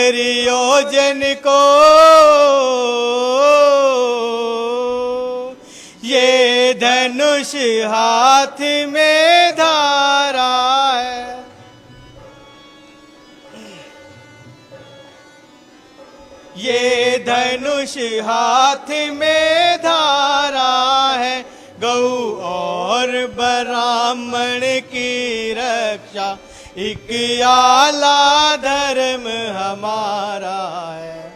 प्रियोजन को ये धनुष हाथ में धारा है। ये धनुष हाथ में धारा है। गौ और ब्राह्मण की रक्षा एक आला धर्म हमारा है।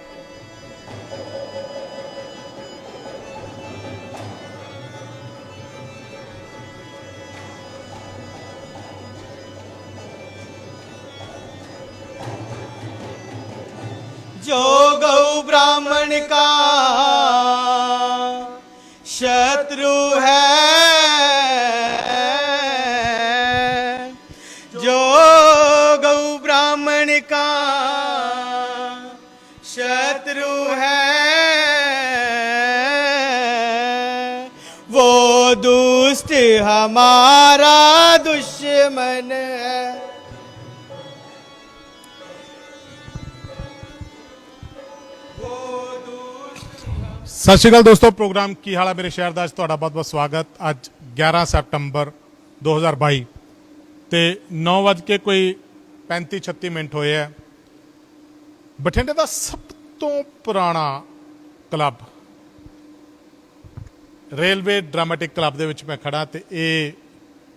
जो गौ ब्राह्मण का शत्रु है, जो गौ ब्राह्मण का शत्रु है, वो दुष्ट हमारा दुश्मन है। सत श्री अकाल दोस्तों, प्रोग्राम की हाल है मेरे शहर का ਤੁਹਾਡਾ बहुत बहुत स्वागत। ਅੱਜ 11 ਸਤੰਬਰ 2022 ਤੇ 9:35-36 ਹੋਏ ਹੈ। ਬਠਿੰਡੇ ਦਾ ਸਭ ਤੋਂ ਪੁਰਾਣਾ ਕਲੱਬ ਰੇਲਵੇ ਡਰਾਮੈਟਿਕ ਕਲੱਬ ਦੇ ਵਿੱਚ ਮੈਂ ਖੜਾ ਤੇ ਇਹ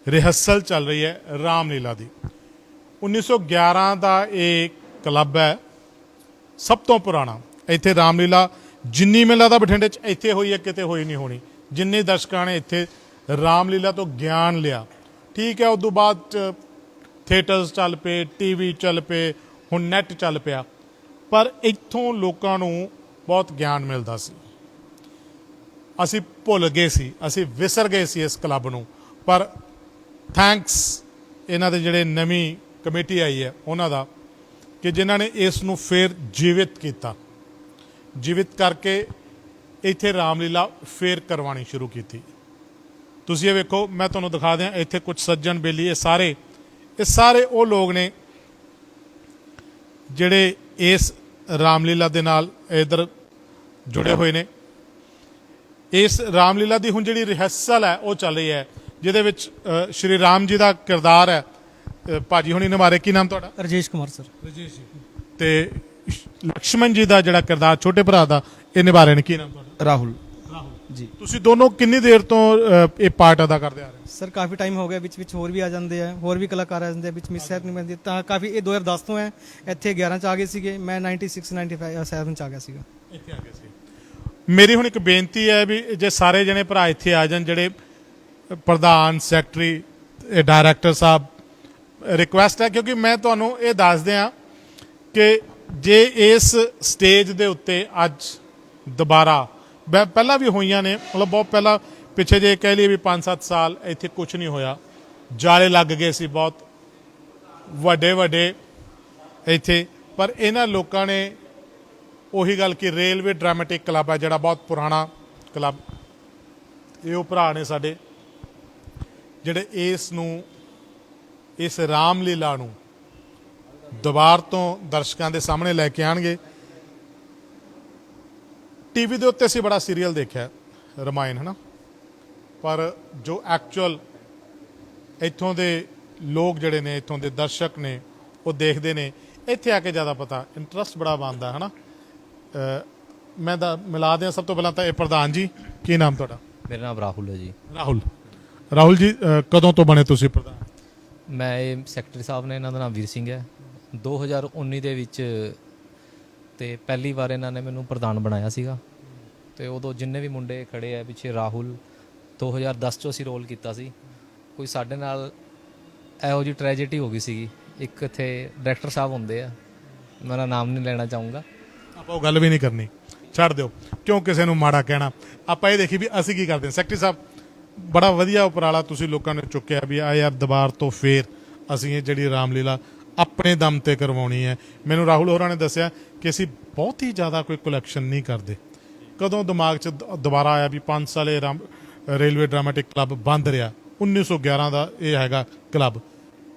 ਰਿਹਰਸਲ ਚੱਲ ਰਹੀ ਹੈ ਰਾਮਲੀਲਾ ਦੀ। 1911 ਦਾ ਇਹ ਕਲੱਬ ਹੈ, ਸਭ ਤੋਂ ਪੁਰਾਣਾ। ਇੱਥੇ ਰਾਮਲੀਲਾ ਜਿੰਨੀ ਮੈਨੂੰ ਲੱਗਦਾ ਬਠਿੰਡੇ 'ਚ ਇੱਥੇ ਹੋਈ ਹੈ, ਕਿਤੇ ਹੋਈ ਨਹੀਂ ਹੋਣੀ। ਜਿੰਨੇ ਦਰਸ਼ਕਾਂ ਨੇ ਇੱਥੇ ਰਾਮਲੀਲਾ ਤੋਂ ਗਿਆਨ ਲਿਆ, ਠੀਕ ਹੈ। ਉਦੋਂ ਬਾਅਦ ਥੀਏਟਰਸ ਚੱਲ ਪਏ, TV ਚੱਲ ਪਏ, ਹੁਣ ਨੈੱਟ ਚੱਲ ਪਿਆ, ਪਰ ਇੱਥੋਂ ਲੋਕਾਂ ਨੂੰ ਬਹੁਤ ਗਿਆਨ ਮਿਲਦਾ ਸੀ। ਅਸੀਂ ਭੁੱਲ ਗਏ ਸੀ, ਅਸੀਂ ਵਿਸਰ ਗਏ ਸੀ ਇਸ ਕਲੱਬ ਨੂੰ। ਪਰ ਥੈਂਕਸ ਇਹਨਾਂ ਦੇ ਜਿਹੜੇ ਨਵੀਂ ਕਮੇਟੀ ਆਈ ਹੈ ਉਹਨਾਂ ਦਾ, ਕਿ ਜਿਨ੍ਹਾਂ ਨੇ ਇਸ ਨੂੰ ਫਿਰ ਜੀਵਿਤ ਕੀਤਾ। ਜੀਵਿਤ ਕਰਕੇ ਇੱਥੇ ਰਾਮਲੀਲਾ ਫੇਰ ਕਰਵਾਉਣੀ ਸ਼ੁਰੂ ਕੀਤੀ। ਤੁਸੀਂ ਇਹ ਵੇਖੋ, ਮੈਂ ਤੁਹਾਨੂੰ ਦਿਖਾ ਦਿਆਂ ਇੱਥੇ ਕੁਝ ਸੱਜਣ ਬੇਲੀ, ਇਹ ਸਾਰੇ ਉਹ ਲੋਕ ਨੇ ਜਿਹੜੇ ਇਸ ਰਾਮਲੀਲਾ ਦੇ ਨਾਲ ਇੱਧਰ ਜੁੜੇ ਹੋਏ ਨੇ। ਇਸ ਰਾਮਲੀਲਾ ਦੀ ਹੁਣ ਜਿਹੜੀ ਰਿਹਰਸਲ ਹੈ ਉਹ ਚੱਲ ਰਹੀ ਹੈ, ਜਿਹਦੇ ਵਿੱਚ ਸ਼੍ਰੀ ਰਾਮ ਜੀ ਦਾ ਕਿਰਦਾਰ ਹੈ ਭਾਜੀ ਹੁਣੀ ਨਿਭਾ ਰਹੇ। ਕੀ ਨਾਮ ਤੁਹਾਡਾ? ਰਜੇਸ਼ ਕੁਮਾਰ ਸਰ। ਰਜੇਸ਼ ਜੀ। ਤੇ ਲਕਸ਼ਮਣ ਜੀ ਦਾ ਜਿਹੜਾ ਕਿਰਦਾਰ ਛੋਟੇ ਭਰਾ ਦਾ, ਇਹ ਨਿਭਾ ਰਹੇ ਨੇ। ਕੀ ਨਾਮ ਤੁਹਾਡਾ? ਰਾਹੁਲ ਜੀ। ਤੁਸੀਂ ਦੋਨੋਂ ਕਿੰਨੀ ਦੇਰ ਤੋਂ ਇਹ ਪਾਰਟ ਅਦਾ ਕਰਦੇ ਆ ਰਹੇ ਹੋ? ਸਰ ਕਾਫੀ ਟਾਈਮ ਹੋ ਗਿਆ, ਵਿੱਚ ਹੋਰ ਵੀ ਆ ਜਾਂਦੇ ਆ, ਹੋਰ ਵੀ ਕਲਾਕਾਰ ਆ ਜਾਂਦੇ ਆ, ਵਿੱਚ ਮਿਸ ਹੈਪ ਨਹੀਂ ਪੈਂਦੀ ਤਾਂ ਕਾਫੀ। ਇਹ 2010 ਤੋਂ ਹੈ, ਇੱਥੇ 11 ਚ ਆ ਗਏ ਸੀਗੇ, ਮੈਂ 96 95 7 ਚ ਆ ਗਿਆ ਸੀਗਾ, ਇੱਥੇ ਆ ਗਏ ਸੀ। ਮੇਰੀ ਹੁਣ ਇੱਕ ਬੇਨਤੀ ਹੈ ਵੀ ਜੇ ਸਾਰੇ ਜਣੇ ਭਰਾ ਇੱਥੇ ਆ ਜਾਣ, ਜਿਹੜੇ ਪ੍ਰਧਾਨ, ਸੈਕਟਰੀ, ਡਾਇਰੈਕਟਰ ਸਾਹਿਬ, ਰਿਕੁਐਸਟ ਹੈ, ਕਿਉਂਕਿ ਮੈਂ ਤੁਹਾਨੂੰ ਇਹ ਦੱਸ ਦਿਆਂ ਕਿ ਜੇ ਇਸ ਸਟੇਜ ਦੇ ਉੱਤੇ ਅੱਜ ਦੁਬਾਰਾ ਪਹਿਲਾਂ ਵੀ ਹੋਈਆਂ ਨੇ, ਮਤਲਬ ਬਹੁਤ ਪਹਿਲਾਂ ਪਿੱਛੇ ਜੇ ਕਹਿ ਲਈਏ ਵੀ 5-7 ਸਾਲ ਇੱਥੇ ਕੁਝ ਨਹੀਂ ਹੋਇਆ, ਜਾਲੇ ਲੱਗ ਗਏ ਸੀ ਬਹੁਤ ਵੱਡੇ ਇੱਥੇ। ਪਰ ਇਹਨਾਂ ਲੋਕਾਂ ਨੇ ਉਹੀ ਗੱਲ ਕਿ ਰੇਲਵੇ ਡਰਾਮੈਟਿਕ ਕਲੱਬ ਹੈ ਜਿਹੜਾ ਬਹੁਤ ਪੁਰਾਣਾ ਕਲੱਬ, ਇਹ ਉਹ ਭਰਾ ਨੇ ਸਾਡੇ ਜਿਹੜੇ ਇਸ ਰਾਮਲੀਲਾ ਨੂੰ ਦੁਬਾਰਾ ਤੋਂ ਦਰਸ਼ਕਾਂ ਦੇ ਸਾਹਮਣੇ ਲੈ ਕੇ ਆਣਗੇ। TV ਦੇ ਉੱਤੇ ਅਸੀਂ ਬੜਾ ਸੀਰੀਅਲ ਦੇਖਿਆ ਰਮਾਇਣ, ਹੈ ਨਾ, ਪਰ ਜੋ ਐਕਚੁਅਲ ਇੱਥੋਂ ਦੇ ਲੋਕ ਜਿਹੜੇ ਨੇ, ਇੱਥੋਂ ਦੇ ਦਰਸ਼ਕ ਨੇ, ਉਹ ਦੇਖਦੇ ਨੇ। ਇੱਥੇ ਆ ਕੇ ਜ਼ਿਆਦਾ ਪਤਾ, ਇੰਟਰਸਟ ਬੜਾ ਬਣਦਾ, ਹੈ ਨਾ। ਮੈਂ ਮਿਲਾ ਦਿਆਂ ਸਭ ਤੋਂ ਪਹਿਲਾਂ ਤਾਂ ਇਹ ਪ੍ਰਧਾਨ ਜੀ। ਕੀ ਨਾਮ ਤੁਹਾਡਾ? ਮੇਰਾ ਨਾਮ ਰਾਹੁਲ ਹੈ ਜੀ। ਰਾਹੁਲ ਜੀ, ਕਦੋਂ ਤੋਂ ਬਣੇ ਤੁਸੀਂ ਪ੍ਰਧਾਨ? ਮੈਂ ਇਹ ਸੈਕਟਰੀ ਸਾਹਿਬ ਨੇ, ਇਹਨਾਂ ਦਾ ਨਾਮ ਵੀਰ ਸਿੰਘ ਹੈ। 2019 ਦੇ ਵਿੱਚ ਤੇ ਪਹਿਲੀ ਵਾਰ ਇਹਨਾਂ ਨੇ ਮੈਨੂੰ ਪ੍ਰਧਾਨ ਬਣਾਇਆ ਸੀਗਾ, ਤੇ ਉਦੋਂ ਜਿੰਨੇ ਵੀ ਮੁੰਡੇ ਖੜੇ ਆ ਪਿੱਛੇ, ਰਾਹੁਲ 2010 'ਚੋਂ ਅਸੀਂ ਰੋਲ ਕੀਤਾ ਸੀ। ਕੋਈ ਸਾਡੇ ਨਾਲ ਇਹੋ ਜਿਹੀ ਟ੍ਰੈਜੇਡੀ ਹੋ ਗਈ ਸੀਗੀ। ਇੱਕ ਇੱਥੇ ਡਾਇਰੈਕਟਰ ਸਾਹਿਬ ਹੁੰਦੇ ਆ, ਮੈਂ ਉਹਦਾ ਨਾਮ ਨਹੀਂ ਲੈਣਾ ਚਾਹੂੰਗਾ, ਆਪਾਂ ਉਹ ਗੱਲ ਵੀ ਨਹੀਂ ਕਰਨੀ, ਛੱਡ ਦਿਓ, ਕਿਉਂ ਕਿਸੇ ਨੂੰ ਮਾੜਾ ਕਹਿਣਾ। ਆਪਾਂ ਇਹ ਦੇਖੀ ਵੀ ਅਸੀਂ ਕੀ ਕਰਦੇ ਹਾਂ। ਸੈਕਟਰੀ ਸਾਹਿਬ, ਬੜਾ ਵਧੀਆ ਉਪਰਾਲਾ ਤੁਸੀਂ ਲੋਕਾਂ ਨੇ ਚੁੱਕਿਆ ਵੀ ਆ ਯਾਰ ਦੁਬਾਰਾ ਤੋਂ ਫੇਰ ਅਸੀਂ ਇਹ ਜਿਹੜੀ ਰਾਮਲੀਲਾ ਆਪਣੇ ਦਮ ਤੇ ਕਰਵਾਉਣੀ ਹੈ। ਮੈਨੂੰ ਰਾਹੁਲ ਹੋਰਾਂ ਨੇ ਦੱਸਿਆ ਕਿ ਅਸੀਂ ਬਹੁਤ ਹੀ ਜ਼ਿਆਦਾ ਕੋਈ ਕਲੈਕਸ਼ਨ ਨਹੀਂ ਕਰਦੇ। ਕਦੋਂ ਦਿਮਾਗ 'ਚ ਦੁਬਾਰਾ ਆਇਆ ਵੀ 5 ਸਾਲ ਇਹ ਰੇਲਵੇ ਡਰਾਮੈਟਿਕ ਕਲੱਬ ਬੰਦ ਰਿਹਾ, 1911 ਦਾ ਇਹ ਹੈਗਾ ਕਲੱਬ।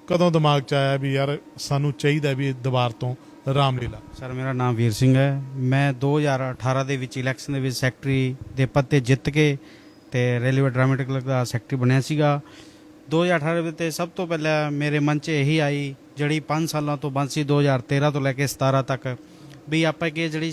ਕਦੋਂ ਦਿਮਾਗ 'ਚ ਆਇਆ ਵੀ ਯਾਰ ਸਾਨੂੰ ਚਾਹੀਦਾ ਵੀ ਦੁਬਾਰਾ ਤੋਂ ਰਾਮਲੀਲਾ। ਸਰ ਮੇਰਾ ਨਾਮ ਵੀਰ ਸਿੰਘ ਹੈ। ਮੈਂ 2018 ਦੇ ਵਿੱਚ ਇਲੈਕਸ਼ਨ ਦੇ ਵਿੱਚ ਸੈਕਟਰੀ ਦੇ ਪਦ ਤੇ ਜਿੱਤ ਕੇ ਤੇ ਰੇਲਵੇ ਡਰਾਮੈਟਿਕ ਕਲੱਬ ਦਾ ਸੈਕਟਰੀ ਬਣਿਆ ਸੀਗਾ। 2018 ਵਿੱਚ ਤੇ ਸਭ ਤੋਂ ਪਹਿਲਾਂ ਮੇਰੇ ਮਨ 'ਚ ਇਹੀ ਆਈ, ਜਿਹੜੀ 5 ਸਾਲਾਂ ਤੋਂ ਬੰਦ ਸੀ 2013 ਤੋਂ ਲੈ ਕੇ 17 ਤੱਕ, ਵੀ ਆਪਾਂ ਕਿ ਜਿਹੜੀ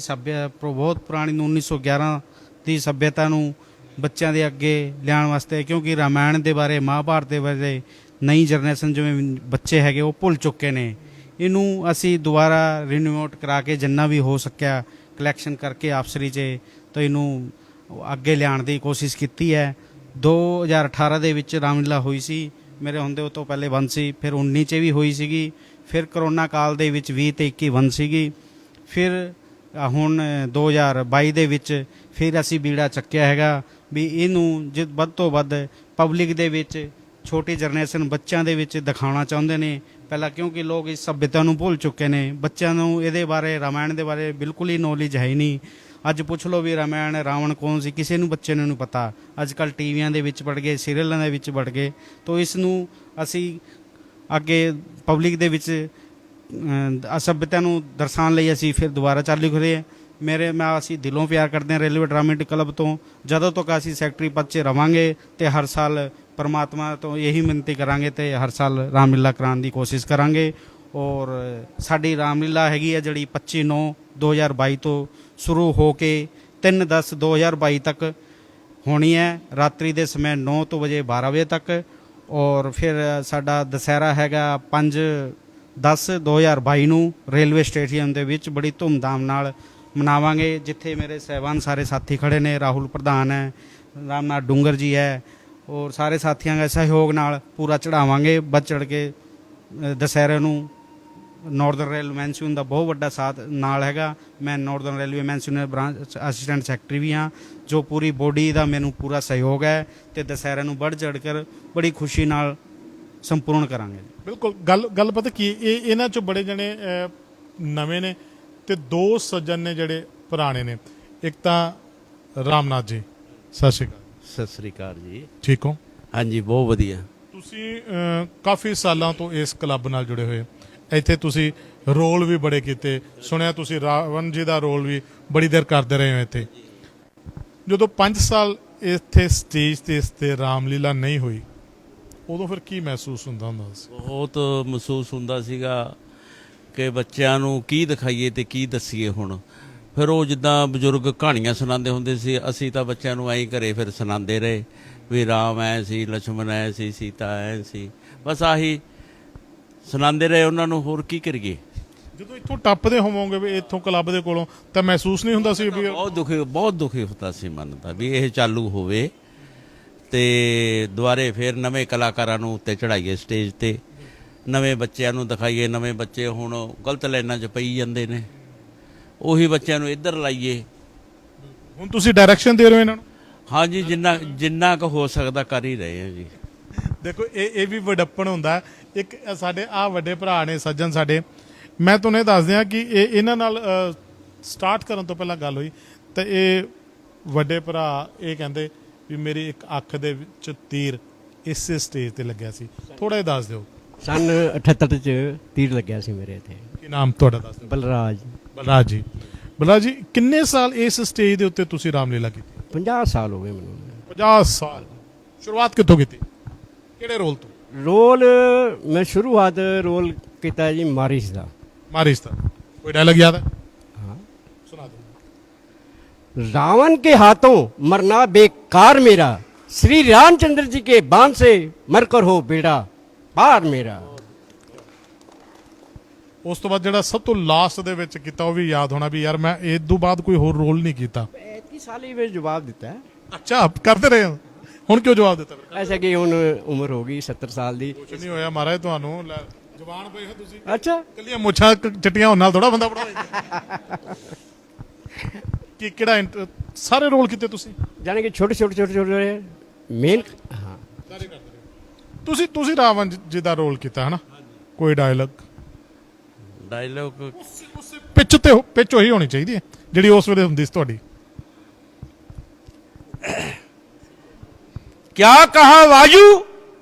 ਬਹੁਤ ਪੁਰਾਣੀ 1911 ਦੀ ਸੱਭਿਅਤਾ ਨੂੰ ਬੱਚਿਆਂ ਦੇ ਅੱਗੇ ਲਿਆਉਣ ਵਾਸਤੇ, ਕਿਉਂਕਿ ਰਾਮਾਇਣ ਦੇ ਬਾਰੇ, ਮਹਾਭਾਰਤ ਦੇ ਬਾਰੇ ਨਈ ਜਨਰੇਸ਼ਨ ਜਿਵੇਂ ਬੱਚੇ ਹੈਗੇ ਉਹ ਭੁੱਲ ਚੁੱਕੇ ਨੇ। ਇਹਨੂੰ ਅਸੀਂ ਦੁਬਾਰਾ ਰੀਨੋਵੇਟ ਕਰਾ ਕੇ ਜਿੰਨਾ ਵੀ ਹੋ ਸਕਿਆ ਕਲੈਕਸ਼ਨ ਕਰਕੇ ਆਪਸਰੀ 'ਚ ਤਾਂ ਇਹਨੂੰ ਅੱਗੇ ਲਿਆਉਣ ਦੀ ਕੋਸ਼ਿਸ਼ ਕੀਤੀ ਹੈ। 2018 ਦੇ ਵਿੱਚ ਰਾਮਲੀਲਾ ਹੋਈ ਸੀ, ਮੇਰੇ ਹੁੰਦੇ ਉਹ ਤੋਂ ਪਹਿਲੇ ਬੰਦ ਸੀ, ਫਿਰ 19 'ਚ ਵੀ ਹੋਈ ਸੀਗੀ, ਫਿਰ ਕਰੋਨਾ ਕਾਲ ਦੇ ਵਿੱਚ 20 ਤੇ 21 ਬੰਦ ਸੀਗੀ, ਫਿਰ ਹੁਣ 2022 ਦੇ ਵਿੱਚ ਫਿਰ ਅਸੀਂ ਬੀੜਾ ਚੱਕਿਆ ਹੈਗਾ ਵੀ ਇਹਨੂੰ ਵੱਧ ਤੋਂ ਵੱਧ ਪਬਲਿਕ ਦੇ ਵਿੱਚ, ਛੋਟੀ ਜਨਰੇਸ਼ਨ ਬੱਚਿਆਂ ਦੇ ਵਿੱਚ ਦਿਖਾਉਣਾ ਚਾਹੁੰਦੇ ਨੇ ਪਹਿਲਾਂ, ਕਿਉਂਕਿ ਲੋਕ ਇਸ ਸੱਭਿਅਤਾ ਨੂੰ ਭੁੱਲ ਚੁੱਕੇ ਨੇ। ਬੱਚਿਆਂ ਨੂੰ ਇਹਦੇ ਬਾਰੇ, ਰਾਮਾਇਣ ਦੇ ਬਾਰੇ ਬਿਲਕੁਲ ਹੀ ਨੌਲੇਜ ਹੈ ਹੀ ਨਹੀਂ। ਅੱਜ ਪੁੱਛ ਲਓ ਵੀ ਰਾਮਾਇਣ ਰਾਵਣ ਕੌਣ ਸੀ, ਕਿਸੇ ਨੂੰ ਬੱਚੇ ਨੂੰ ਨਹੀਂ ਪਤਾ। ਅੱਜ ਕੱਲ੍ਹ ਟੀਵੀਆਂ ਦੇ ਵਿੱਚ ਵੜ ਗਏ, ਸੀਰੀਅਲਾਂ ਦੇ ਵਿੱਚ ਵੜ ਗਏ। ਤਾਂ ਇਸ ਨੂੰ ਅਸੀਂ ਅੱਗੇ ਪਬਲਿਕ ਦੇ ਵਿੱਚ ਅਸਭਿਅਤਾ ਨੂੰ ਦਰਸਾਉਣ ਲਈ ਅਸੀਂ ਫਿਰ ਦੁਬਾਰਾ ਚਾਲੂ ਕਰੇ। ਅਸੀਂ ਦਿਲੋਂ ਪਿਆਰ ਕਰਦੇ ਹਾਂ ਰੇਲਵੇ ਡਰਾਮੈਟਿਕ ਕਲੱਬ ਤੋਂ। ਜਦੋਂ ਤੱਕ ਅਸੀਂ ਸੈਕਟਰੀ ਪਦ 'ਚ ਰਵਾਂਗੇ ਤੇ ਹਰ ਸਾਲ ਪਰਮਾਤਮਾ ਤੋਂ ਇਹੀ ਮਿਹਨਤੀ ਕਰਾਂਗੇ ਤੇ ਹਰ ਸਾਲ ਰਾਮਲੀਲਾ ਕਰਾਉਣ ਦੀ ਕੋਸ਼ਿਸ਼ ਕਰਾਂਗੇ। ਔਰ ਸਾਡੀ ਰਾਮਲੀਲਾ ਹੈਗੀ ਹੈ ਜਿਹੜੀ 25/9/2022 ਤੋਂ ਸ਼ੁਰੂ ਹੋ ਕੇ 3/10/2022 ਤੱਕ ਹੋਣੀ ਹੈ, ਰਾਤਰੀ ਦੇ ਸਮੇਂ 9 ਤੋਂ ਵਜੇ 12 ਵਜੇ ਤੱਕ। ਔਰ ਫਿਰ ਸਾਡਾ ਦੁਸਹਿਰਾ ਹੈਗਾ 5/10/2022 ਨੂੰ ਰੇਲਵੇ ਸਟੇਡੀਅਮ ਦੇ ਵਿੱਚ ਬੜੀ ਧੂਮਧਾਮ ਨਾਲ ਮਨਾਵਾਂਗੇ, ਜਿੱਥੇ ਮੇਰੇ ਸਹਿਬਾਨ ਸਾਰੇ ਸਾਥੀ ਖੜੇ ਨੇ। ਰਾਹੁਲ ਪ੍ਰਧਾਨ ਹੈ, ਰਾਮਨਾਥ ਡੂੰਗਰ ਜੀ ਹੈ, ਔਰ ਸਾਰੇ ਸਾਥੀਆਂ ਦੇ ਸਹਿਯੋਗ ਨਾਲ ਪੂਰਾ ਚੜਾਵਾਂਗੇ ਵੱਧ ਚੜ ਕੇ ਦੁਸਹਿਰੇ ਨੂੰ। ਨਾਰਥਰਨ ਰੇਲਵੇ ਮੈਨਸੂਨ ਦਾ ਬਹੁਤ ਵੱਡਾ ਸਾਥ ਨਾਲ ਹੈਗਾ। ਮੈਂ northern railway men's union branch assistant secretary ਵੀ ਹਾਂ, ਜੋ ਪੂਰੀ ਬੋਡੀ ਦਾ ਮੈਨੂੰ ਪੂਰਾ ਸਹਿਯੋਗ ਹੈ ਤੇ ਦੁਸਹਿਰੇ ਨੂੰ ਵੱਧ ਚੜ ਕੇ ਬੜੀ ਖੁਸ਼ੀ ਨਾਲ ਸੰਪੂਰਨ ਕਰਾਂਗੇ। ਬਿਲਕੁਲ। ਗੱਲ ਪਤਾ ਕੀ, ਇਹਨਾਂ 'ਚੋਂ ਬੜੇ ਜਣੇ ਨਵੇਂ ਨੇ ਤੇ ਦੋ ਸੱਜਣ ਨੇ ਜਿਹੜੇ ਪੁਰਾਣੇ ਨੇ। ਇੱਕ ਤਾਂ ਰਾਮਨਾਥ ਜੀ, ਸਤਿ ਸ਼੍ਰੀ ਅਕਾਲ। ਸਤਿ ਸ੍ਰੀ ਅਕਾਲ ਜੀ। ਠੀਕ ਹੋ? ਹਾਂਜੀ, ਬਹੁਤ ਵਧੀਆ। ਤੁਸੀਂ ਕਾਫੀ ਸਾਲਾਂ ਤੋਂ ਇਸ ਕਲੱਬ ਨਾਲ ਜੁੜੇ ਹੋਏ, ਇੱਥੇ ਤੁਸੀਂ ਰੋਲ ਵੀ ਬੜੇ ਕੀਤੇ, ਸੁਣਿਆ ਤੁਸੀਂ ਰਾਵਣ ਜੀ ਦਾ ਰੋਲ ਵੀ ਬੜੀ ਦੇਰ ਕਰਦੇ ਰਹੇ ਹੋ ਇੱਥੇ। ਜਦੋਂ 5 ਸਾਲ ਇੱਥੇ ਸਟੇਜ ਤੇ ਇਸ ਤੇ ਰਾਮਲੀਲਾ ਨਹੀਂ ਹੋਈ, ਉਦੋਂ ਫਿਰ ਕੀ ਮਹਿਸੂਸ ਹੁੰਦਾ ਸੀ? ਬਹੁਤ ਮਹਿਸੂਸ ਹੁੰਦਾ ਸੀਗਾ ਕਿ ਬੱਚਿਆਂ ਨੂੰ ਕੀ ਦਿਖਾਈਏ ਤੇ ਕੀ ਦੱਸੀਏ ਹੁਣ। ਫਿਰ ਉਹ ਜਿੱਦਾਂ ਬਜ਼ੁਰਗ ਕਹਾਣੀਆਂ ਸੁਣਾਉਂਦੇ ਹੁੰਦੇ ਸੀ, ਅਸੀਂ ਤਾਂ ਬੱਚਿਆਂ ਨੂੰ ਐਂ ਘਰੇ ਫਿਰ ਸੁਣਾਉਂਦੇ ਰਹੇ ਵੀ ਰਾਮ ਐ ਸੀ, ਲਛਮਣ ਐ ਸੀ, ਸੀਤਾ ਐ ਸੀ, ਬਸ ਆਹੀ ਸੁਣਾਉਂਦੇ ਰਹੇ ਉਹਨਾਂ ਨੂੰ, ਹੋਰ ਕੀ ਕਰੀਏ। ਜਦੋਂ ਇੱਥੋਂ ਟੱਪਦੇ ਹੋਵੋਗੇ ਵੀ ਇੱਥੋਂ ਕਲੱਬ ਦੇ ਕੋਲੋਂ, ਤਾਂ ਮਹਿਸੂਸ ਨਹੀਂ ਹੁੰਦਾ ਸੀ ਵੀ ਬਹੁਤ ਦੁਖੀ ਹੁੰਦਾ ਸੀ ਮਨ ਦਾ ਵੀ ਇਹ ਚਾਲੂ ਹੋਵੇ ਤੇ ਦੁਬਾਰੇ ਫਿਰ ਨਵੇਂ ਕਲਾਕਾਰਾਂ ਨੂੰ ਉੱਤੇ ਚੜਾਈਏ ਸਟੇਜ ਤੇ, ਨਵੇਂ ਬੱਚਿਆਂ ਨੂੰ ਦਿਖਾਈਏ। ਨਵੇਂ ਬੱਚੇ ਹੁਣ ਗਲਤ ਲਾਈਨਾਂ 'ਚ ਪਈ ਜਾਂਦੇ ਨੇ, ਉਹੀ ਬੱਚਿਆਂ ਨੂੰ ਇੱਧਰ ਲਾਈਏ। ਹੁਣ ਤੁਸੀਂ ਡਾਇਰੈਕਸ਼ਨ ਦੇ ਰਹੇ ਹੋ ਇਹਨਾਂ ਨੂੰ? ਹਾਂਜੀ, ਜਿੰਨਾ ਕੁ ਹੋ ਸਕਦਾ ਕਰ ਹੀ ਰਹੇ ਹਾਂ ਜੀ। ਦੇਖੋ ਇਹ ਵੀ ਵਡੱਪਣ ਹੁੰਦਾ। ਇੱਕ ਸਾਡੇ ਆਹ ਵੱਡੇ ਭਰਾ ਨੇ ਸੱਜਣ ਸਾਡੇ, ਮੈਂ ਤੁਹਾਨੂੰ ਇਹ ਦੱਸ ਦਿਆਂ ਕਿ ਇਹਨਾਂ ਨਾਲ ਸਟਾਰਟ ਕਰਨ ਤੋਂ ਪਹਿਲਾਂ ਗੱਲ ਹੋਈ ਤਾਂ ਇਹ ਵੱਡੇ ਭਰਾ ਇਹ ਕਹਿੰਦੇ ਵੀ ਮੇਰੀ ਇੱਕ ਅੱਖ ਦੇ ਵਿੱਚ ਤੀਰ ਇਸੇ ਸਟੇਜ ਤੇ ਲੱਗਿਆ ਸੀ। ਥੋੜਾ ਜਿਹਾ ਦੱਸ ਦਿਓ। ਸਨ 78 ਚ ਤੀਰ ਲੱਗਿਆ ਸੀ ਮੇਰੇ ਇੱਥੇ। ਕੀ ਨਾਮ ਤੁਹਾਡਾ ਦੱਸ ਦਿਓ। ਬਲਰਾਜ ਜੀ। ਬਲਰਾਜ ਜੀ, ਕਿੰਨੇ ਸਾਲ ਇਸ ਸਟੇਜ ਦੇ ਉੱਤੇ ਤੁਸੀਂ ਰਾਮਲੀਲਾ ਕੀਤੀ? 50 ਸਾਲ ਹੋ ਗਏ ਮੈਨੂੰ। 50 ਸਾਲ। ਸ਼ੁਰੂਆਤ ਕਿੱਥੋਂ ਕੀਤੀ, ਕਿਹੜੇ ਰੋਲ ਤੋਂ? ਰੋਲ ਮੈਂ ਸ਼ੁਰੂਆਤ ਰੋਲ ਕੀਤਾ ਜੀ ਮਾਰਿਸ਼ ਦਾ। ਮਾਰਿਸ਼ ਦਾ ਕੋਈ ਡਾਇਲੌਗ ਯਾਦ ਹੈ? हाँ। सुना दो। रावण के हाथों मरना बेकार मेरा, श्री रामचंद्र जी के बाण से मरकर हो बेड़ा पार मेरा। ਉਸ ਤੋਂ ਬਾਅਦ ਜਿਹੜਾ ਸਭ ਤੋਂ ਲਾਸਟ ਦੇ ਵਿੱਚ ਕੀਤਾ ਉਹ ਵੀ ਯਾਦ ਹੋਣਾ ਵੀ ਯਾਰ ਮੈਂ ਇਸ ਤੋਂ ਬਾਅਦ ਕੋਈ ਹੋਰ ਰੋਲ ਨਹੀਂ ਕੀਤਾ। 35 साल ही में जवाब देता है। ਅੱਛਾ, ਕਰਦੇ ਰਹੇ ਹੋ। ਹੁਣ ਕਿਉਂ ਜਵਾਬ ਦਿੱਤਾ? ऐसा कि हुण उम्र हो गई 70 साल दी। ਕੁਝ ਨਹੀਂ ਹੋਇਆ ਮਹਾਰਾਜ, ਤੁਹਾਨੂੰ ਜਵਾਨ ਪਏ ਹੋ ਤੁਸੀਂ। अच्छा, ਕੱਲੀਆਂ ਮੁੱਛਾਂ ਚਿੱਟੀਆਂ ਹੋਣ ਨਾਲ ਥੋੜਾ ਬੰਦਾ ਬੜਾ ਹੋ ਜਾਂਦਾ। ਕੀ ਕਿਹੜਾ ਸਾਰੇ ਰੋਲ ਕੀਤੇ ਤੁਸੀਂ? जाने कि छोटे छोटे छोटे छोटे मेन। हाँ, ਸਾਰੇ ਕਰਦੇ ਰਹੇ। ਤੁਸੀਂ ਰਾਵਣ ਜੀ ਦਾ ਰੋਲ ਕੀਤਾ ਹੈ ਨਾ? ਕੋਈ ਡਾਇਲੌਗ ਉਸ ਪਿੱਚ ਉਹੀ ਹੋਣੀ ਚਾਹੀਦੀ ਹੈ ਜਿਹੜੀ ਉਸ ਵੇਲੇ ਹੁੰਦੀ ਸੀ ਤੁਹਾਡੀ। क्या कहा वायु,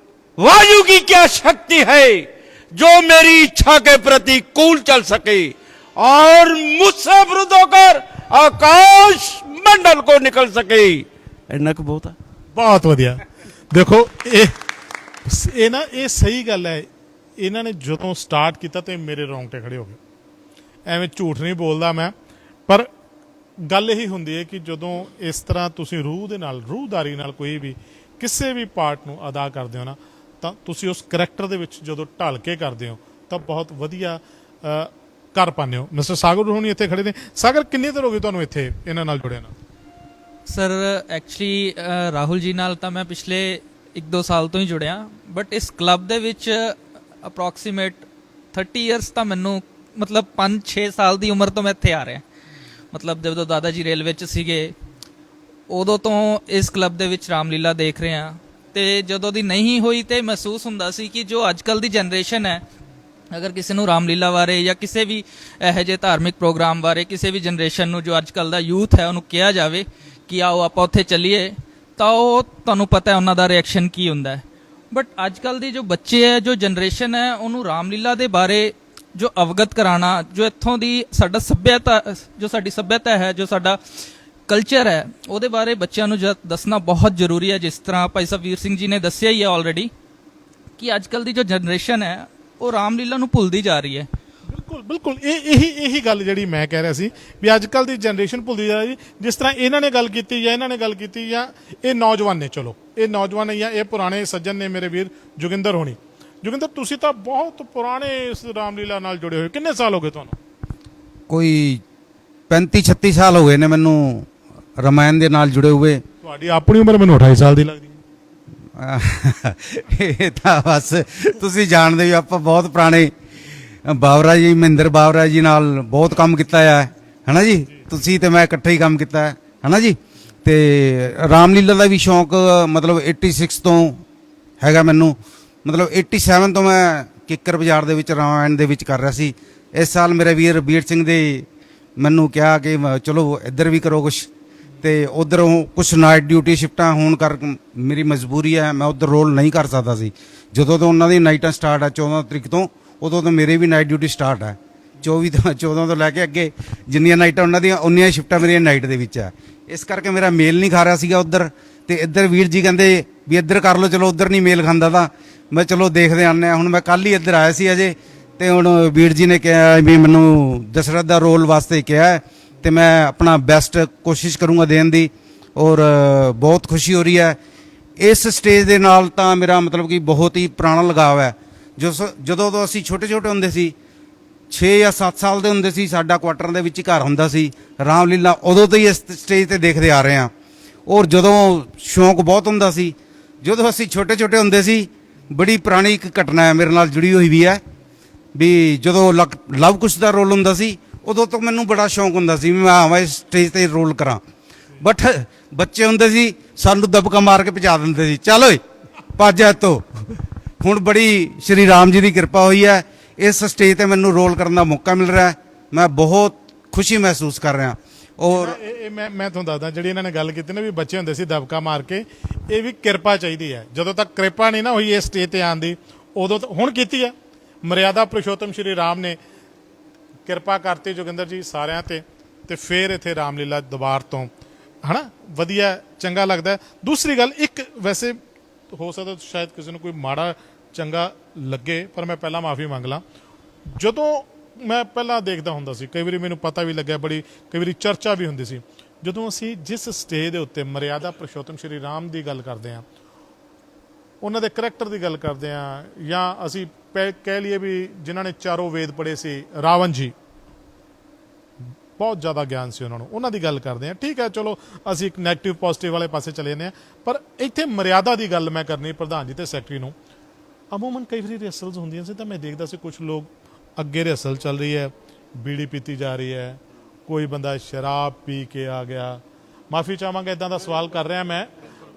वायु की क्या शक्ति है जो मेरी इच्छा के प्रति कूल चल सके और मुझसे विरुद्ध होकर आकाश मंडल को निकल सके। इन्ना कुछ बहुत है। ਬਹੁਤ ਵਧੀਆ। ਦੇਖੋ ਇਹ ਨਾ ਇਹ ਸਹੀ ਗੱਲ ਹੈ। ਇਹਨਾਂ ਨੇ ਜਦੋਂ ਸਟਾਰਟ ਕੀਤਾ ਤੇ ਮੇਰੇ ਰੌਂਗਟੇ ਖੜੇ ਹੋ ਗਏ। ਐਵੇਂ ਝੂਠ ਨਹੀਂ ਬੋਲਦਾ ਮੈਂ, ਪਰ ਗੱਲ ਇਹੀ ਹੁੰਦੀ ਹੈ ਕਿ ਜਦੋਂ ਇਸ ਤਰ੍ਹਾਂ ਤੁਸੀਂ ਰੂਹ ਦੇ ਨਾਲ, ਰੂਹਦਾਰੀ ਨਾਲ ਕੋਈ ਵੀ ਕਿਸੇ ਵੀ ਪਾਰਟ ਨੂੰ ਅਦਾ ਕਰਦੇ ਹੋ ਨਾ, ਤਾਂ ਤੁਸੀਂ ਉਸ ਕਰੈਕਟਰ ਦੇ ਵਿੱਚ ਜਦੋਂ ਢਲ ਕੇ ਕਰਦੇ ਹੋ ਤਾਂ ਬਹੁਤ ਵਧੀਆ ਕਰ ਪਾਉਂਦੇ ਹੋ। ਮਿਸਟਰ ਸਾਗਰ ਹੋਣੀ ਇੱਥੇ ਖੜੇ ਨੇ। ਸਾਗਰ, ਕਿੰਨੀ ਦੇਰ ਹੋ ਗਈ ਤੁਹਾਨੂੰ ਇੱਥੇ ਇਹਨਾਂ ਨਾਲ ਜੁੜਿਆ ਨਾਲ? ਸਰ ਐਕਚੁਅਲੀ ਰਾਹੁਲ ਜੀ ਨਾਲ ਤਾਂ ਮੈਂ ਪਿਛਲੇ 1-2 ਸਾਲ ਤੋਂ ਹੀ ਜੁੜਿਆ, ਬਟ ਇਸ ਕਲੱਬ ਦੇ ਵਿੱਚ ਅਪਰੋਕਸੀਮੇਟ 30 ਇਅਰਸ ਤਾਂ ਮੈਨੂੰ, ਮਤਲਬ 5-6 ਸਾਲ ਦੀ ਉਮਰ ਤੋਂ ਮੈਂ ਇੱਥੇ ਆ ਰਿਹਾ। ਮਤਲਬ ਜਦੋਂ ਦਾਦਾ ਜੀ ਰੇਲਵੇ 'ਚ ਸੀਗੇ ਉਦੋਂ ਤੋਂ ਇਸ ਕਲੱਬ ਦੇ ਵਿੱਚ ਰਾਮਲੀਲਾ ਦੇਖ ਰਹੇ ਹਾਂ, ਤੇ ਜਦੋਂ ਦੀ ਨਹੀਂ ਹੋਈ ਤੇ ਮਹਿਸੂਸ ਹੁੰਦਾ ਸੀ ਕਿ ਜੋ ਅੱਜ ਕੱਲ੍ਹ ਦੀ ਜਨਰੇਸ਼ਨ ਹੈ, ਅਗਰ ਕਿਸੇ ਨੂੰ ਰਾਮਲੀਲਾ ਬਾਰੇ ਜਾਂ ਕਿਸੇ ਵੀ ਇਹੋ ਜਿਹੇ ਧਾਰਮਿਕ ਪ੍ਰੋਗਰਾਮ ਬਾਰੇ ਕਿਸੇ ਵੀ ਜਨਰੇਸ਼ਨ ਨੂੰ, ਜੋ ਅੱਜ ਕੱਲ੍ਹ ਦਾ ਯੂਥ ਹੈ, ਉਹਨੂੰ ਕਿਹਾ ਜਾਵੇ ਕਿ ਆਓ ਆਪਾਂ ਉੱਥੇ ਚੱਲੀਏ, ਤਾਂ ਉਹ ਤੁਹਾਨੂੰ ਪਤਾ ਹੈ ਉਹਨਾਂ ਦਾ ਰਿਐਕਸ਼ਨ ਕੀ ਹੁੰਦਾ ਹੈ। ਬਟ ਅੱਜ ਕੱਲ੍ਹ ਦੀ ਜੋ ਬੱਚੇ ਹੈ, ਜੋ ਜਨਰੇਸ਼ਨ ਹੈ, ਉਹਨੂੰ ਰਾਮਲੀਲਾ ਦੇ ਬਾਰੇ ਜੋ ਅਵਗਤ ਕਰਾਉਣਾ, ਜੋ ਇੱਥੋਂ ਦੀ ਸਾਡਾ ਸੱਭਿਅਤਾ, ਜੋ ਸਾਡੀ ਸੱਭਿਅਤਾ ਹੈ, ਜੋ ਸਾਡਾ ਕਲਚਰ ਹੈ, ਉਹਦੇ ਬਾਰੇ ਬੱਚਿਆਂ ਨੂੰ ਦੱਸਣਾ ਬਹੁਤ ਜ਼ਰੂਰੀ ਹੈ। ਜਿਸ ਤਰ੍ਹਾਂ ਭਾਈ ਸਾਹਿਬ ਵੀਰ ਸਿੰਘ ਜੀ ਨੇ ਦੱਸਿਆ ਹੀ ਹੈ ਆਲਰੇਡੀ ਕਿ ਅੱਜ ਕੱਲ੍ਹ ਦੀ ਜੋ ਜਨਰੇਸ਼ਨ ਹੈ ਉਹ ਰਾਮਲੀਲਾ ਨੂੰ ਭੁੱਲਦੀ ਜਾ ਰਹੀ ਹੈ। ਬਿਲਕੁਲ ਬਿਲਕੁਲ, ਇਹੀ ਗੱਲ ਜਿਹੜੀ ਮੈਂ ਕਹਿ ਰਿਹਾ ਸੀ ਵੀ ਅੱਜ ਕੱਲ੍ਹ ਦੀ ਜਨਰੇਸ਼ਨ ਭੁੱਲਦੀ ਜਾ ਰਹੀ। ਜਿਸ ਤਰ੍ਹਾਂ ਇਹਨਾਂ ਨੇ ਗੱਲ ਕੀਤੀ ਜਾਂ ਇਹਨਾਂ ਨੇ ਗੱਲ ਕੀਤੀ ਜਾਂ ਇਹ ਨੌਜਵਾਨ ਨੇ, ਚਲੋ ਇਹ ਨੌਜਵਾਨ ਨੇ ਜਾਂ ਇਹ ਪੁਰਾਣੇ ਸੱਜਣ ਨੇ ਮੇਰੇ ਵੀਰ ਜੋਗਿੰਦਰ ਹੋਣੀ। ਜੋਗਿੰਦਰ, ਤੁਸੀਂ ਤਾਂ ਬਹੁਤ ਪੁਰਾਣੇ ਇਸ ਰਾਮਲੀਲਾ ਨਾਲ ਜੁੜੇ ਹੋਏ, ਕਿੰਨੇ ਸਾਲ ਹੋ ਗਏ ਤੁਹਾਨੂੰ? ਕੋਈ 35-36 ਸਾਲ ਹੋ ਗਏ ਨੇ ਮੈਨੂੰ ਰਾਮਾਇਣ ਦੇ ਨਾਲ ਜੁੜੇ ਹੋਏ। ਤੁਹਾਡੀ ਆਪਣੀ ਉਮਰ ਮੈਨੂੰ 28 ਸਾਲ ਦੀ ਲੱਗਦੀ ਹੈ। ਇਹ ਤਾਂ ਬਸ ਤੁਸੀਂ ਜਾਣਦੇ ਹੋ, ਆਪਾਂ ਬਹੁਤ ਪੁਰਾਣੇ ਬਾਬਰਾ ਜੀ, ਮਹਿੰਦਰ ਬਾਬਰਾ ਜੀ ਨਾਲ ਬਹੁਤ ਕੰਮ ਕੀਤਾ ਹੈ ਨਾ ਜੀ। ਤੁਸੀਂ ਤੇ ਮੈਂ ਇਕੱਠੇ ਹੀ ਕੰਮ ਕੀਤਾ ਹੈ ਨਾ ਜੀ। ਤੇ ਰਾਮਲੀਲਾ ਦਾ ਵੀ ਸ਼ੌਂਕ ਮਤਲਬ 86 ਤੋਂ ਹੈਗਾ ਮੈਨੂੰ। ਮਤਲਬ 87 ਤੋਂ ਮੈਂ ਕਿੱਕਰ ਬਾਜ਼ਾਰ ਦੇ ਵਿੱਚ ਰਾਮਾਇਣ ਦੇ ਵਿੱਚ ਕਰ ਰਿਹਾ ਸੀ। ਇਸ ਸਾਲ ਮੇਰੇ ਵੀਰ ਰਬੀਰ ਸਿੰਘ ਦੇ ਮੈਨੂੰ ਕਿਹਾ ਕਿ ਚਲੋ ਇੱਧਰ ਵੀ ਕਰੋ ਕੁਛ, ਤੇ ਉਧਰੋਂ ਕੁਛ ਨਾਈਟ ਡਿਊਟੀ ਸ਼ਿਫਟਾਂ ਹੋਣ ਕਰ ਮੇਰੀ ਮਜਬੂਰੀ ਹੈ, ਮੈਂ ਉਧਰ ਰੋਲ ਨਹੀਂ ਕਰ ਸਕਦਾ ਸੀ। ਜਦੋਂ ਤੋਂ ਉਹਨਾਂ ਦੀ ਨਾਈਟਾਂ ਸਟਾਰਟ ਹੈ 14 ਤਰੀਕ ਤੋਂ, ਉਦੋਂ ਤੋਂ ਮੇਰੇ ਵੀ ਨਾਈਟ ਡਿਊਟੀ ਸਟਾਰਟ ਹੈ। 14 ਤੋਂ ਲੈ ਕੇ ਅੱਗੇ ਜਿੰਨੀਆਂ ਨਾਈਟਾਂ ਉਹਨਾਂ ਦੀਆਂ ਉਨੀਆਂ ਸ਼ਿਫਟਾਂ ਮੇਰੀਆਂ ਨਾਈਟ ਦੇ ਵਿੱਚ ਹੈ। ਇਸ ਕਰਕੇ ਮੇਰਾ ਮੇਲ ਨਹੀਂ ਖਾ ਰਿਹਾ ਸੀਗਾ ਉਧਰ, ਤੇ ਇੱਧਰ ਵੀਰ ਜੀ ਕਹਿੰਦੇ ਵੀ ਇੱਧਰ ਕਰ ਲਓ, ਚਲੋ ਉਧਰ ਨਹੀਂ ਮੇਲ ਖਾਂਦਾ ਤਾਂ ਮੈਂ ਚਲੋ ਦੇਖਦੇ ਆਉਂਦੇ ਹਾਂ। ਹੁਣ ਮੈਂ ਕੱਲ ਹੀ ਇੱਧਰ ਆਇਆ ਸੀ ਅਜੇ, ਤੇ ਹੁਣ ਵੀਰ ਜੀ ਨੇ ਕਿਹਾ ਵੀ ਮੈਨੂੰ ਦਸ਼ਰਥ ਦਾ ਰੋਲ ਵਾਸਤੇ ਕਿਹਾ ਹੈ, ਤੇ ਮੈਂ ਆਪਣਾ ਬੈਸਟ ਕੋਸ਼ਿਸ਼ ਕਰੂੰਗਾ ਦੇਣ ਦੀ। ਔਰ ਬਹੁਤ ਖੁਸ਼ੀ ਹੋ ਰਹੀ ਹੈ ਇਸ ਸਟੇਜ ਦੇ ਨਾਲ। ਤਾਂ ਮੇਰਾ ਮਤਲਬ ਕਿ ਬਹੁਤ ਹੀ ਪੁਰਾਣਾ ਲਗਾਵ ਹੈ। ਜਦੋਂ ਤੋਂ ਅਸੀਂ ਛੋਟੇ ਛੋਟੇ ਹੁੰਦੇ ਸੀ, 6 ਜਾਂ 7 ਸਾਲ ਦੇ ਹੁੰਦੇ ਸੀ, ਸਾਡਾ ਕੁਆਟਰ ਦੇ ਵਿੱਚ ਹੀ ਘਰ ਹੁੰਦਾ ਸੀ। ਰਾਮਲੀਲਾ ਉਦੋਂ ਤੋਂ ਹੀ ਇਸ ਸਟੇਜ ਤੇ ਦੇਖਦੇ ਆ ਰਹੇ ਹਾਂ। ਔਰ ਜਦੋਂ ਸ਼ੌਂਕ ਬਹੁਤ ਹੁੰਦਾ ਸੀ, ਜਦੋਂ ਅਸੀਂ ਛੋਟੇ ਛੋਟੇ ਹੁੰਦੇ ਸੀ, ਬੜੀ ਪੁਰਾਣੀ ਇੱਕ ਘਟਨਾ ਹੈ ਮੇਰੇ ਨਾਲ ਜੁੜੀ ਹੋਈ ਵੀ ਹੈ ਵੀ ਜਦੋਂ ਲਵ ਕੁਸ਼ ਦਾ ਰੋਲ ਹੁੰਦਾ ਸੀ, ਉਦੋਂ ਤੋਂ ਮੈਨੂੰ ਬੜਾ ਸ਼ੌਂਕ ਹੁੰਦਾ ਸੀ ਵੀ ਮੈਂ ਆਵਾਂ ਇਸ ਸਟੇਜ ਤੇ ਰੋਲ ਕਰਾਂ। ਬਟ ਬੱਚੇ ਹੁੰਦੇ ਸੀ, ਸਾਨੂੰ ਦਬਕਾ ਮਾਰ ਕੇ ਪਹੁੰਚਾ ਦਿੰਦੇ ਸੀ, ਚੱਲ ਓਏ ਭੱਜ ਇੱਥੋਂ। ਹੁਣ ਬੜੀ ਸ਼੍ਰੀ ਰਾਮ ਜੀ ਦੀ ਕਿਰਪਾ ਹੋਈ ਹੈ, ਇਸ ਸਟੇਜ ਤੇ ਮੈਨੂੰ ਰੋਲ ਕਰਨ ਦਾ ਮੌਕਾ ਮਿਲ ਰਿਹਾ ਹੈ। ਮੈਂ ਬਹੁਤ ਖੁਸ਼ੀ ਮਹਿਸੂਸ ਕਰ ਰਿਹਾ। ਔਰ ਮੈਂ ਤੁਹਾਨੂੰ ਦੱਸਦਾ, ਜਿਹੜੀ ਇਹਨਾਂ ਨੇ ਗੱਲ ਕੀਤੀ ਨਾ ਵੀ ਬੱਚੇ ਹੁੰਦੇ ਸੀ ਦਬਕਾ ਮਾਰ ਕੇ, ਇਹ ਵੀ ਕਿਰਪਾ ਚਾਹੀਦੀ ਹੈ। ਜਦੋਂ ਤੱਕ ਕਿਰਪਾ ਨਹੀਂ ਨਾ ਹੋਈ ਇਸ ਸਟੇਜ ਤੇ ਆਉਣ ਦੀ, ਉਦੋਂ ਹੁਣ ਕੀਤੀ ਹੈ। ਮਰਿਆਦਾ ਪੁਰਸ਼ੋਤਮ ਸ਼੍ਰੀ ਰਾਮ ਨੇ ਕਿਰਪਾ ਕਰਤੀ ਜੋਗਿੰਦਰ ਜੀ ਸਾਰਿਆਂ ਤੇ, ਤੇ ਫਿਰ ਇੱਥੇ ਰਾਮਲੀਲਾ ਦੁਬਾਰ ਤੋਂ ਹਨਾ ਵਧੀਆ ਚੰਗਾ ਲੱਗਦਾ। ਦੂਸਰੀ ਗੱਲ, ਇੱਕ ਵੈਸੇ ਹੋ ਸਕਦਾ ਸ਼ਾਇਦ ਕਿਸੇ ਨੂੰ ਕੋਈ ਮਾੜਾ ਚੰਗਾ ਲੱਗੇ, ਪਰ ਮੈਂ ਪਹਿਲਾਂ ਮਾਫੀ ਮੰਗ ਲਾਂ। ਜਦੋਂ ਮੈਂ ਪਹਿਲਾਂ ਦੇਖਦਾ ਹੁੰਦਾ ਸੀ, ਕਈ ਵਾਰੀ ਮੈਨੂੰ ਪਤਾ ਵੀ ਲੱਗਿਆ, ਬੜੀ ਕਈ ਵਾਰੀ ਚਰਚਾ ਵੀ ਹੁੰਦੀ ਸੀ, ਜਦੋਂ ਅਸੀਂ ਜਿਸ ਸਟੇਜ ਦੇ ਉੱਤੇ ਮਰਿਆਦਾ ਪੁਰਸ਼ੋਤਮ ਸ਼੍ਰੀ ਰਾਮ ਦੀ ਗੱਲ ਕਰਦੇ ਹਾਂ, ਉਹਨਾਂ ਦੇ ਕਰੈਕਟਰ ਦੀ ਗੱਲ ਕਰਦੇ ਹਾਂ, ਜਾਂ ਅਸੀਂ ਕਹਿ ਲਈਏ ਵੀ ਜਿਨ੍ਹਾਂ ਨੇ ਚਾਰੋਂ ਵੇਦ ਪੜ੍ਹੇ ਸੀ, ਰਾਵਣ ਜੀ, ਬਹੁਤ ਜ਼ਿਆਦਾ ਗਿਆਨ ਸੀ ਉਹਨਾਂ ਦੀ ਗੱਲ ਕਰਦੇ ਹਾਂ। ਠੀਕ ਹੈ, ਚਲੋ ਅਸੀਂ ਇੱਕ ਨੈਗੇਟਿਵ ਪੋਜ਼ਿਟਿਵ ਵਾਲੇ ਪਾਸੇ ਚਲੇ ਜਾਂਦੇ ਹਾਂ, ਪਰ ਇੱਥੇ ਮਰਿਆਦਾ ਦੀ ਗੱਲ ਮੈਂ ਕਰਨੀ ਪ੍ਰਧਾਨ ਜੀ ਤੇ ਸੈਕਟਰੀ ਨੂੰ। ਅਮੂਮਨ ਕਈ ਵਾਰੀ ਰਿਹਰਸਲਸ ਹੁੰਦੀਆਂ ਸੀ ਤਾਂ ਮੈਂ ਦੇਖਦਾ ਸੀ ਕੁਝ ਲੋਕ ਅੱਗੇ ਰਿਹਰਸਲ ਚੱਲ ਰਹੀ ਹੈ, ਬੀੜੀ ਪੀਤੀ ਜਾ ਰਹੀ ਹੈ, ਕੋਈ ਬੰਦਾ ਸ਼ਰਾਬ ਪੀ ਕੇ ਆ ਗਿਆ। ਮਾਫੀ ਚਾਹਾਂਗਾ ਇੱਦਾਂ ਦਾ ਸਵਾਲ ਕਰ ਰਿਹਾ ਮੈਂ,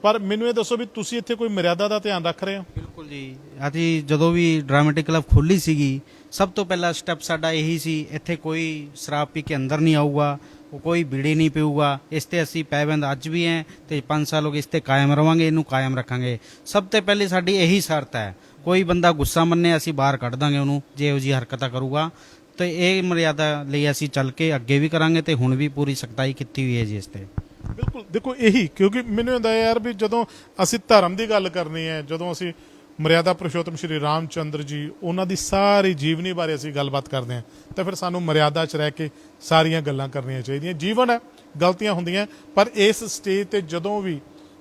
ਪਰ ਮੈਨੂੰ ਇਹ ਦੱਸੋ ਵੀ ਤੁਸੀਂ ਇੱਥੇ ਕੋਈ ਮਰਿਆਦਾ ਦਾ ਧਿਆਨ ਰੱਖ ਰਹੇ ਹੋ? ਬਿਲਕੁਲ ਜੀ। ਅਸੀਂ ਜਦੋਂ ਵੀ ਡਰਾਮੈਟਿਕ ਕਲੱਬ ਖੋਲ੍ਹੀ ਸੀਗੀ, ਸਭ ਤੋਂ ਪਹਿਲਾ ਸਟੈਪ ਸਾਡਾ ਇਹੀ ਸੀ, ਇੱਥੇ ਕੋਈ ਸ਼ਰਾਬ ਪੀ ਕੇ ਅੰਦਰ ਨਹੀਂ ਆਊਗਾ, ਕੋਈ ਬੀੜੀ ਨਹੀਂ ਪੀਊਗਾ। ਇਸ ਤੇ ਅਸੀਂ ਪੈਬੰਦ ਅੱਜ ਵੀ ਹੈ ਤੇ 5 ਸਾਲ ਹੋ ਗਏ ਇਸ ਤੇ ਕਾਇਮ ਰਵਾਂਗੇ, ਇਹਨੂੰ ਕਾਇਮ ਰੱਖਾਂਗੇ। ਸਭ ਤੋਂ ਪਹਿਲੇ ਸਾਡੀ ਇਹੀ ਸ਼ਰਤ ਹੈ, ਕੋਈ ਬੰਦਾ ਗੁੱਸਾ ਮੰਨੇ ਅਸੀਂ ਬਾਹਰ ਕੱਢ ਦਾਂਗੇ ਉਹਨੂੰ ਜੇ ਇਹੋ ਜਿਹੀ ਹਰਕਤਾਂ ਕਰੂਗਾ। ਤੇ ਇਹ ਮਰਿਆਦਾ ਲਈ ਅਸੀਂ ਚੱਲ ਕੇ ਅੱਗੇ ਵੀ ਕਰਾਂਗੇ ਤੇ ਹੁਣ ਵੀ ਪੂਰੀ ਸਖਤਾਈ ਕੀਤੀ ਹੋਈ ਹੈ ਜੀ ਇਸ ਤੇ। ਬਿਲਕੁਲ ਦੇਖੋ ਇਹੀ, ਕਿਉਂਕਿ ਮੈਨੂੰ ਹੁੰਦਾ ਯਾਰ ਵੀ ਜਦੋਂ ਅਸੀਂ ਧਰਮ ਦੀ ਗੱਲ ਕਰਨੀ ਹੈ, ਜਦੋਂ ਅਸੀਂ ਮਰਿਆਦਾ ਪੁਰਸ਼ੋਤਮ ਸ਼੍ਰੀ ਰਾਮਚੰਦਰ ਜੀ ਉਹਨਾਂ ਦੀ ਸਾਰੀ ਜੀਵਨੀ ਬਾਰੇ ਅਸੀਂ ਗੱਲਬਾਤ ਕਰਦੇ ਹਾਂ ਤਾਂ ਫਿਰ ਸਾਨੂੰ ਮਰਿਆਦਾ 'ਚ ਰਹਿ ਕੇ ਸਾਰੀਆਂ ਗੱਲਾਂ ਕਰਨੀਆਂ ਚਾਹੀਦੀਆਂ। ਜੀਵਨ ਹੈ, ਗਲਤੀਆਂ ਹੁੰਦੀਆਂ, ਪਰ ਇਸ ਸਟੇਜ ਤੇ ਜਦੋਂ ਵੀ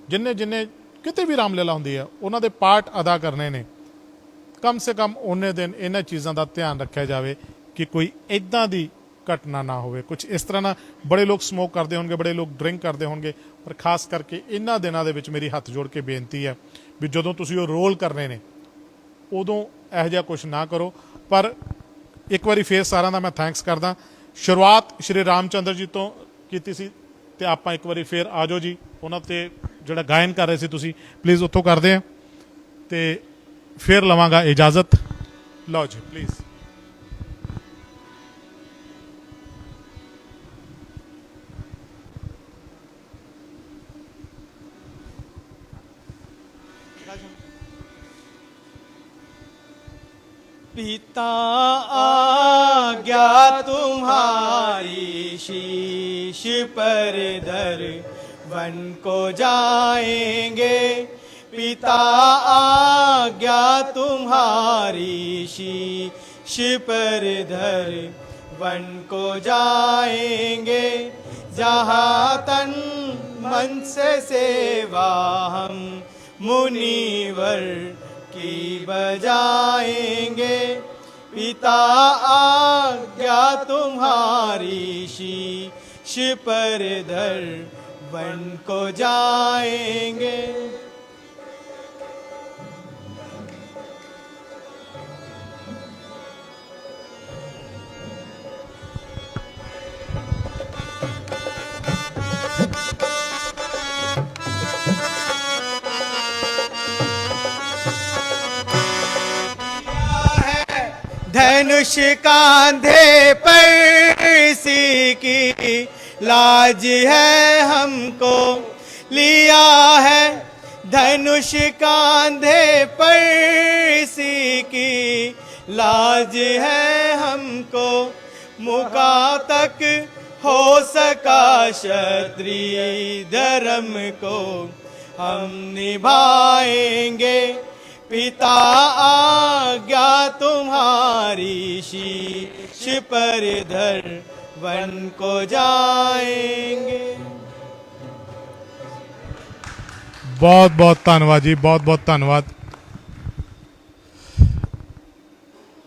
ਜਿੰਨੇ ਕਿਤੇ ਵੀ ਰਾਮਲੀਲਾ ਹੁੰਦੀ ਹੈ ਉਹਨਾਂ ਦੇ ਪਾਰਟ ਅਦਾ ਕਰਨੇ ਨੇ, ਕਮ ਸੇ ਕਮ ਉਹਨੇ ਦਿਨ ਇਹਨਾਂ ਚੀਜ਼ਾਂ ਦਾ ਧਿਆਨ ਰੱਖਿਆ ਜਾਵੇ ਕਿ ਕੋਈ ਇਦਾਂ ਦੀ ਘਟਨਾ ਨਾ ਹੋਵੇ। ਕੁਝ ਇਸ ਤਰ੍ਹਾਂ ਨਾਲ ਬੜੇ ਲੋਕ ਸਮੋਕ ਕਰਦੇ ਹੋਣਗੇ, ਬੜੇ ਲੋਕ ਡਰਿੰਕ ਕਰਦੇ ਹੋਣਗੇ, ਪਰ ਖਾਸ ਕਰਕੇ ਇਹਨਾਂ ਦਿਨਾਂ ਦੇ ਵਿੱਚ ਮੇਰੀ ਹੱਥ ਜੋੜ ਕੇ ਬੇਨਤੀ ਹੈ ਵੀ ਜਦੋਂ ਤੁਸੀਂ ਉਹ ਰੋਲ ਕਰਨੇ ਨੇ ਉਦੋਂ ਇਹੋ ਜਿਹਾ ਕੁਝ ਨਾ ਕਰੋ। ਪਰ ਇੱਕ ਵਾਰੀ ਫੇਰ ਸਾਰਿਆਂ ਦਾ ਮੈਂ ਥੈਂਕਸ ਕਰਦਾ। ਸ਼ੁਰੂਆਤ ਸ਼੍ਰੀ ਰਾਮਚੰਦਰ ਜੀ ਤੋਂ ਕੀਤੀ ਸੀ ਤੇ ਆਪਾਂ ਇੱਕ ਵਾਰੀ ਫੇਰ ਆ ਜਾਓ ਜੀ, ਉਹਨਾਂ ਤੇ ਜਿਹੜਾ ਗਾਇਨ ਕਰ ਰਹੇ ਸੀ ਤੁਸੀਂ ਪਲੀਜ਼ ਉੱਥੋਂ ਕਰਦੇ ਆ ਤੇ ਫਿਰ ਲਵਾਂਗਾ ਇਜਾਜ਼ਤ। ਲਓ ਜੀ ਪਲੀਜ਼। पिता आज्ञा तुम्हारी शीश पर धर वन को जाएंगे। पिता आज्ञा तुम्हारी शीश पर धर वन को जाएंगे। जहाँ तन मन से सेवा हम मुनिवर की बजाएंगे। पिता आज्ञा तुम्हारी शीश पर धर वन को जाएंगे। धनुष कांधे पर इसी की लाज है हमको लिया है। धनुष कांधे पर इसी की लाज है हमको। मुका तक हो सका क्षत्रिय धर्म को हम निभाएंगे। पिता आज्ञा तुम्हारी शीश पर धर वन को जाएंगे। ਬਹੁਤ ਬਹੁਤ ਧੰਨਵਾਦ ਜੀ, ਬਹੁਤ ਬਹੁਤ ਧੰਨਵਾਦ।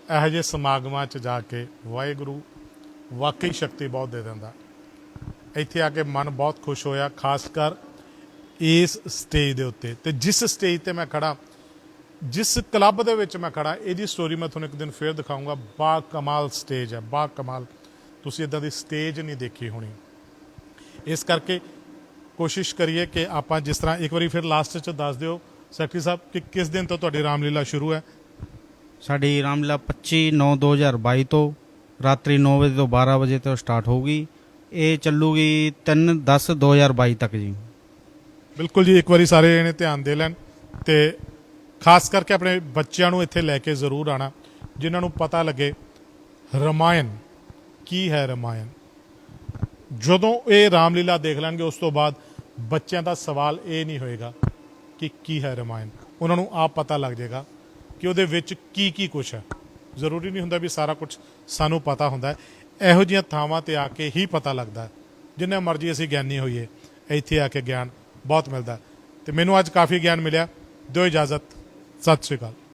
ਇਹੋ ਜਿਹੇ ਸਮਾਗਮਾਂ 'ਚ ਜਾ ਕੇ ਵਾਹਿਗੁਰੂ ਵਾਕਈ ਸ਼ਕਤੀ ਬਹੁਤ ਦੇ ਦਿੰਦਾ। ਇੱਥੇ ਆ ਕੇ ਮਨ ਬਹੁਤ ਖੁਸ਼ ਹੋਇਆ, ਖਾਸ ਕਰ ਇਸ ਸਟੇਜ ਦੇ ਉੱਤੇ। ਤੇ ਜਿਸ ਸਟੇਜ ਤੇ ਮੈਂ ਖੜਾ, ਜਿਸ ਕਲੱਬ ਦੇ ਵਿੱਚ ਮੈਂ ਖੜਾ, ਇਹਦੀ ਸਟੋਰੀ ਮੈਂ ਤੁਹਾਨੂੰ ਇੱਕ ਦਿਨ ਫੇਰ ਦਿਖਾਊਂਗਾ। ਬਾ ਕਮਾਲ ਸਟੇਜ ਹੈ, ਬਾ ਕਮਾਲ। ਤੁਸੀਂ ਇੱਦਾਂ ਦੀ ਸਟੇਜ ਨਹੀਂ ਦੇਖੀ ਹੋਣੀ। ਇਸ ਕਰਕੇ ਕੋਸ਼ਿਸ਼ ਕਰੀਏ ਕਿ ਆਪਾਂ ਜਿਸ ਤਰ੍ਹਾਂ ਇੱਕ ਵਾਰੀ ਫਿਰ ਲਾਸਟ 'ਚ ਦੱਸ ਦਿਓ ਸੈਕਟਰੀ ਸਾਹਿਬ ਕਿ ਕਿਸ ਦਿਨ ਤੋਂ ਤੁਹਾਡੀ ਰਾਮਲੀਲਾ ਸ਼ੁਰੂ ਹੈ। ਸਾਡੀ ਰਾਮਲੀਲਾ 25/9/2022 ਤੋਂ ਰਾਤਰੀ 9 ਵਜੇ ਤੋਂ 12 ਵਜੇ ਤੋਂ ਸਟਾਰਟ ਹੋਊਗੀ। ਇਹ ਚੱਲੂਗੀ 3/10/2022 ਤੱਕ ਜੀ। ਬਿਲਕੁਲ ਜੀ, ਇੱਕ ਵਾਰੀ ਸਾਰੇ ਇਹਨੇ ਧਿਆਨ ਦੇ ਲੈਣ ਤੇ ਖਾਸ ਕਰਕੇ ਆਪਣੇ ਬੱਚਿਆਂ ਨੂੰ ਇੱਥੇ ਲੈ ਕੇ ਜ਼ਰੂਰ ਆਣਾ, ਜਿਨ੍ਹਾਂ ਨੂੰ ਪਤਾ ਲੱਗੇ ਰਮਾਇਣ ਕੀ ਹੈ। ਰਮਾਇਣ ਜਦੋਂ ਇਹ ਰਾਮਲੀਲਾ ਦੇਖ ਲੈਣਗੇ ਉਸ ਤੋਂ ਬਾਅਦ ਬੱਚਿਆਂ ਦਾ ਸਵਾਲ ਇਹ ਨਹੀਂ ਹੋਏਗਾ ਕਿ ਕੀ ਹੈ ਰਮਾਇਣ। ਉਹਨਾਂ ਨੂੰ ਆਪ ਪਤਾ ਲੱਗ ਜਾਏਗਾ ਕਿ ਉਹਦੇ ਵਿੱਚ ਕੀ ਕੀ ਕੁਛ ਹੈ। ਜ਼ਰੂਰੀ ਨਹੀਂ ਹੁੰਦਾ ਵੀ ਸਾਰਾ ਕੁਝ ਸਾਨੂੰ ਪਤਾ ਹੁੰਦਾ ਹੈ। ਇਹੋ ਜਿਹੀਆਂ ਥਾਵਾਂ ਤੇ ਆ ਕੇ ਹੀ ਪਤਾ ਲੱਗਦਾ ਹੈ। ਜਿੰਨੇ ਮਰਜ਼ੀ ਅਸੀਂ ਗਿਆਨੀ ਹੋਈਏ, ਇੱਥੇ ਆ ਕੇ ਗਿਆਨ ਬਹੁਤ ਮਿਲਦਾ। ਤੇ ਮੈਨੂੰ ਅੱਜ ਕਾਫੀ ਗਿਆਨ ਮਿਲਿਆ। ਦਿਓ ਇਜਾਜ਼ਤ। ਸਤਿ ਸ਼੍ਰੀ ਅਕਾਲ।